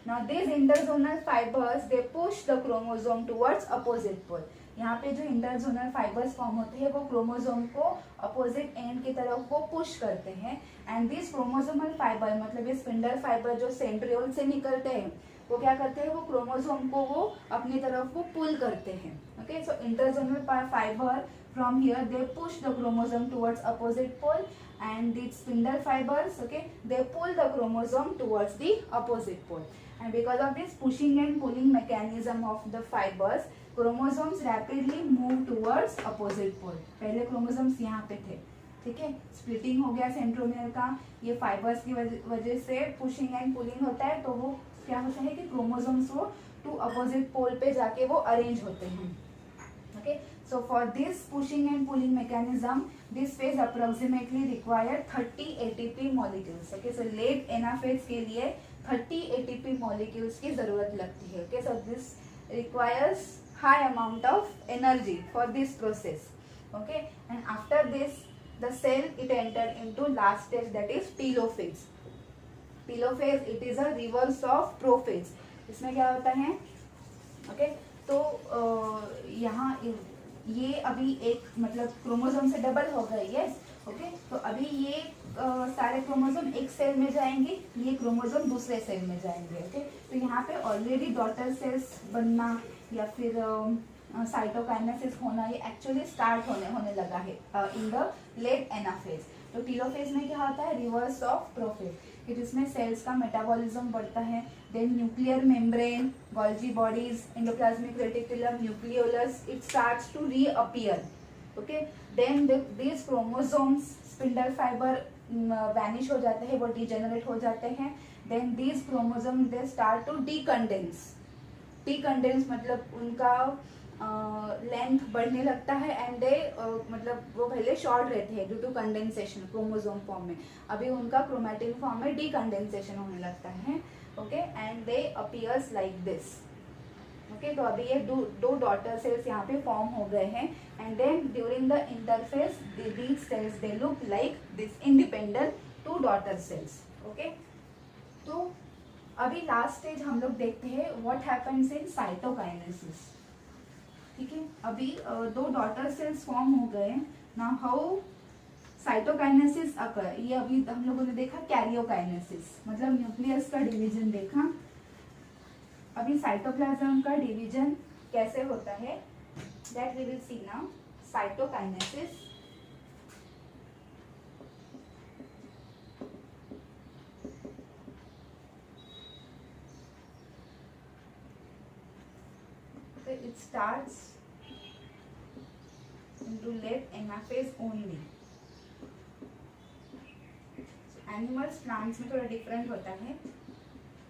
[SPEAKER 1] Now these interzonal fibers they push the chromosome towards opposite pole. यहाँ पे जो इंटरजोनल फाइबर्स फॉर्म होते हैं वो क्रोमोसोम को अपोजिट एंड की तरफ वो पुश करते हैं. एंड दिस क्रोमोसोमल फाइबर मतलब ये स्पिंडल फाइबर जो सेंट्रियोल से निकलते हैं वो क्या करते हैं? वो क्रोमोसोम को वो अपनी तरफ वो पुल करते हैं. Okay, so interzonal fibre from here they push the chromosome towards opposite pole and the spindle fibers, okay, they pull the chromosome towards the opposite pole. And because of this pushing and pulling mechanism of the fibers, chromosomes rapidly move towards opposite pole. पहले chromosomes यहाँ पे थे, ठीक है, splitting हो गया centromere का, ये फाइबर्स की वजह से पुशिंग एंड पुलिंग होता है तो वो क्या होता है कि क्रोमोसोम्स वो टू अपोजिट पोल पे जाके वो अरेंज होते हैं. Okay, so for this pushing and pulling mechanism, this phase approximately require 30 ATP molecules. Okay, so late anaphase के लिए 30 ATP molecules की जरूरत लगती है. Okay, so this requires high amount of energy for this process. Okay, and after this, the cell it entered into last stage, that is telophase. Telophase it is a reverse of prophase. इसमें क्या होता है? Okay, तो यहाँ ये अभी एक मतलब क्रोमोसोम से डबल हो गए. यस, ओके, तो अभी ये सारे क्रोमोसोम एक सेल में जाएंगे, ये क्रोमोसोम दूसरे सेल में जाएंगे. ओके, तो यहाँ पे ऑलरेडी डॉटर सेल्स बनना या फिर साइटोकाइनेसिस होना ये एक्चुअली स्टार्ट होने लगा है इन द लेट एनाफेज. तो टीलोफेज में क्या होता है? Reverse of prophase. कि जिसमें सेल्स का मेटाबॉलिज्म बढ़ता है. Then nuclear membrane, Golgi bodies, endoplasmic reticulum, nucleolus it starts to reappear. Okay, then this chromosomes spindle fibre vanish हो जाते हैं, वो डिजेनरेट हो जाते हैं. Then this chromosome they start to decondense. Decondense मतलब उनका लेंथ बढ़ने लगता है एंड दे मतलब वो पहले शॉर्ट रहते हैं due to condensation chromosome form में. अभी उनका क्रोमैटिन फॉर्म में डीकंडेंसेशन होने लगता है. Okay, and they appears like this. Okay, तो अभी ये दो डॉटर सेल्स यहाँ पे फॉर्म हो गए हैं. And then during the interphase these cells they look like this independent two daughter cells. Okay, तो अभी लास्ट स्टेज हम लोग देखते हैं व्हाट हैपेंस इन साइटोकाइनेसिस. ठीक है, अभी दो डॉटर सेल्स फॉर्म हो गए. नाउ हाउ साइटोकाइनेसिस अकर, ये अभी हम लोगों ने देखा कैरियोकाइनेसिस मतलब न्यूक्लियस का डिवीजन देखा. अभी साइटोप्लाज्म का डिवीजन कैसे होता है that we will see now. Cytokinesis, it starts into late anaphase only. Animals plants में थोड़ा डिफरेंट होता है.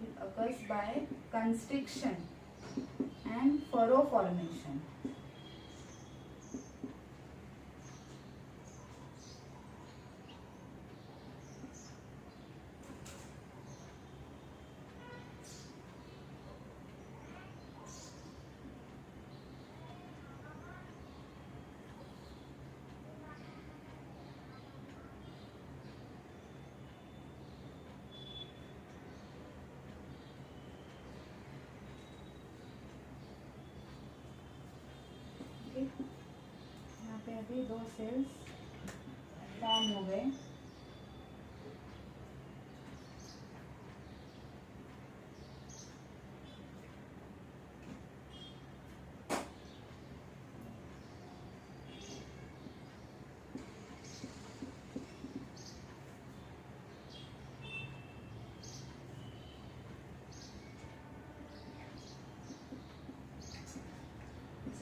[SPEAKER 1] It occurs by constriction and furrow formation. यहाँ पे अभी 2 सेल्स फॉर्म हो गए.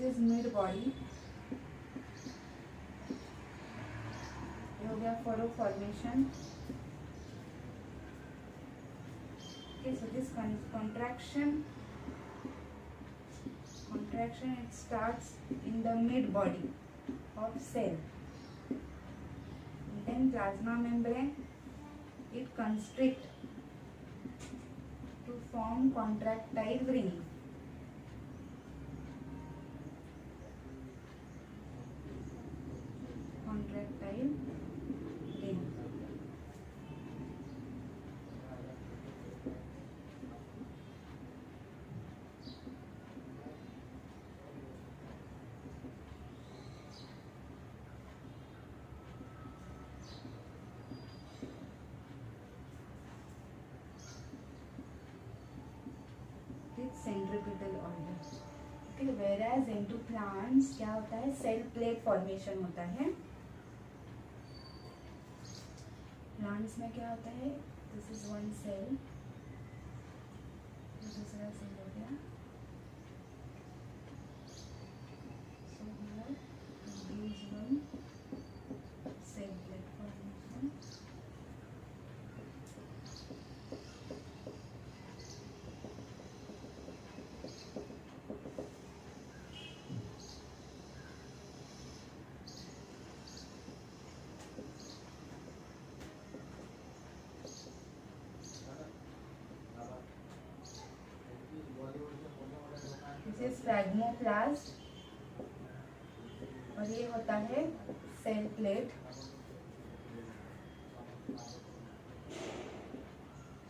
[SPEAKER 1] This is mid body. हो गया furrow formation. Okay, so this contraction it starts in the mid body of cell. And then plasma membrane it constrict to form contractile ring. Contractile ring. It's centripetal order. Okay, whereas into plants क्या होता है, cell plate formation होता है. Plants में क्या होता है, this is one cell, दूसरा सेल हो गया. So here this one cell plate formation. This is phragmoplast और ये होता है सेल प्लेट.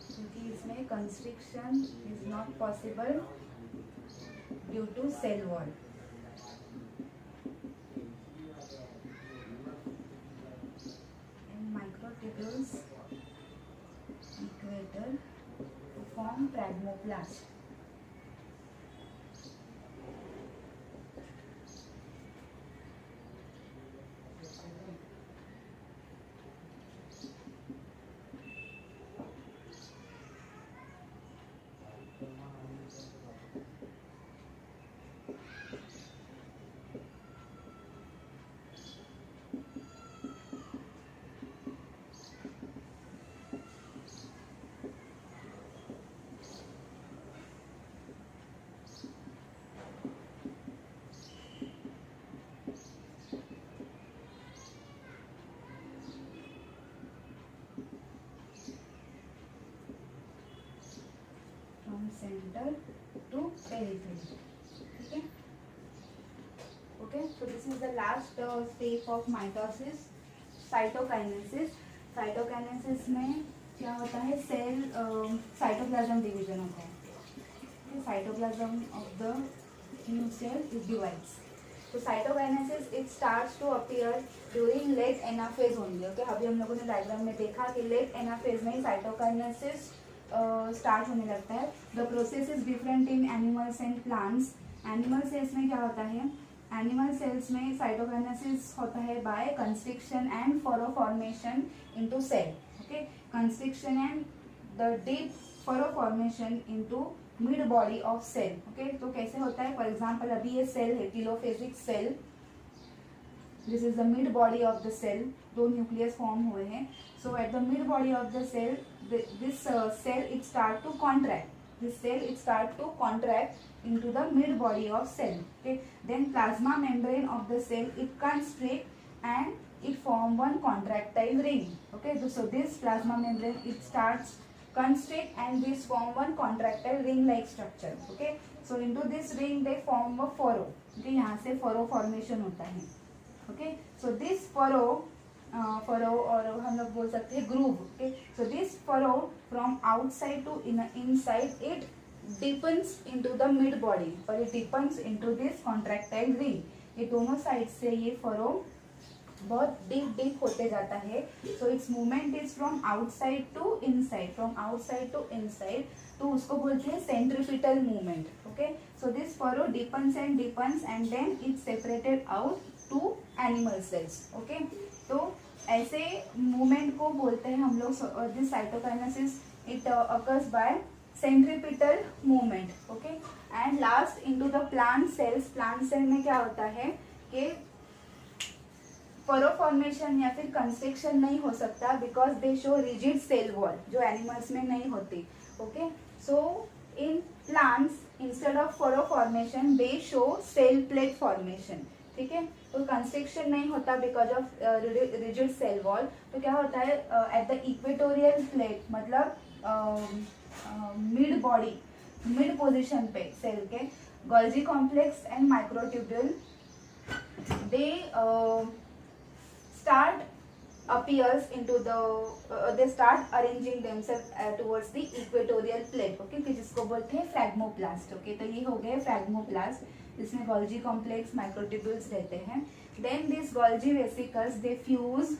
[SPEAKER 1] क्योंकि इसमें constriction is not possible due to cell wall. And microtubules equator to form phragmoplast. Center to periphery. Okay. Okay. So this is the last step of mitosis, cytokinesis. Cytokinesis में क्या होता है, cell cytoplasm division होता है. Cytoplasm of the new cell is divides. तो cytokinesis it starts to appear during late anaphase only. Okay, अभी हम लोगों ने डायग्राम में देखा कि लेट एनाफेज में ही साइटोकाइनेसिस स्टार्ट होने लगता है. The process is different in animals and plants. Animal cells में क्या होता है, एनिमल सेल्स में साइटोकाइनेसिस होता है by constriction and furrow formation into cell. Okay, constriction and the deep furrow formation into mid body of cell. Okay, तो कैसे होता है, फॉर एग्जाम्पल अभी ये सेल है, telophasic cell. This is the mid body of the cell. दो nucleus form हुए हैं. So at the mid body of the cell, this cell it start to contract. This cell it start to contract into the mid body of cell. Okay, then plasma membrane of the cell it constrict and it form one contractile ring. Okay, so this plasma membrane it starts constrict and this form one contractile ring like structure. Okay, so into this ring they form a furrow. Okay, यहाँ से furrow formation होता है. Okay, so this furrow और हम लोग बोल सकते हैं groove. Okay, so this furrow from outside to inside it depends into the mid body और it depends into this contractile ring. ये दोनों साइड से ये फरो बहुत डीप होते जाता है. So its movement is from outside to inside, from outside to inside. तो उसको बोलते हैं centripetal movement. Okay, so this furrow depends and then it's separated out to animal cells. Okay, तो ऐसे मूवमेंट को बोलते हैं हम लोग this cytokinesis it occurs by centripetal movement. Okay, and last into the plant cells. Plant cell में क्या होता है कि फरो फॉर्मेशन या फिर कंस्ट्रक्शन नहीं हो सकता because they show rigid cell wall जो एनिमल्स में नहीं होती. Okay, so in plants instead of furrow formation they show cell plate formation. ठीक है, तो कंस्ट्रक्शन नहीं होता because of rigid cell wall. तो क्या होता है एट द इक्वेटोरियल प्लेट, मतलब मिड बॉडी मिड पोजीशन पे सेल के Golgi complex and microtubule they start appears into the they start arranging themselves towards the equatorial plate. Okay, कि जिसको बोलते हैं फ्रैग्मोप्लास्ट. ओके, तो ये हो गए फ्रैग्मोप्लास्ट जिसमें गोल्जी कॉम्प्लेक्स माइक्रोट्यूब्यूल्स रहते हैं. Then this Golgi vesicles they fuse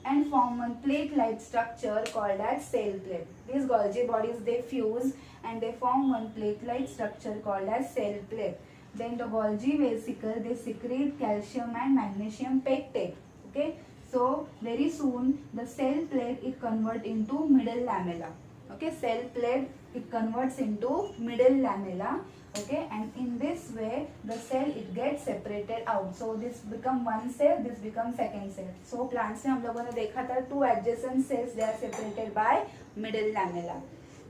[SPEAKER 1] and form one plate-like structure called as cell plate. These Golgi bodies they fuse and they form one plate-like structure called as cell plate. Then the Golgi vesicle they secrete calcium and magnesium pectate. Okay, so very soon the cell plate it convert into middle lamella. Okay, cell plate it converts into middle lamella. Okay, and in this way the cell it gets separated out. So this become one cell, this become second cell. So plants में हम लोगों ने देखा था two adjacent cells they are separated by middle lamella.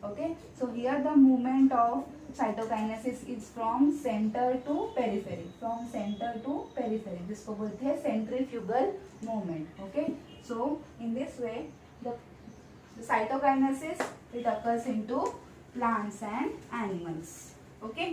[SPEAKER 1] Okay, so here the movement of cytokinesis is from center to periphery, from center to periphery. जिसको बोलते हैं centrifugal movement. Okay, so in this way the cytokinesis it occurs into plants and animals. Okay.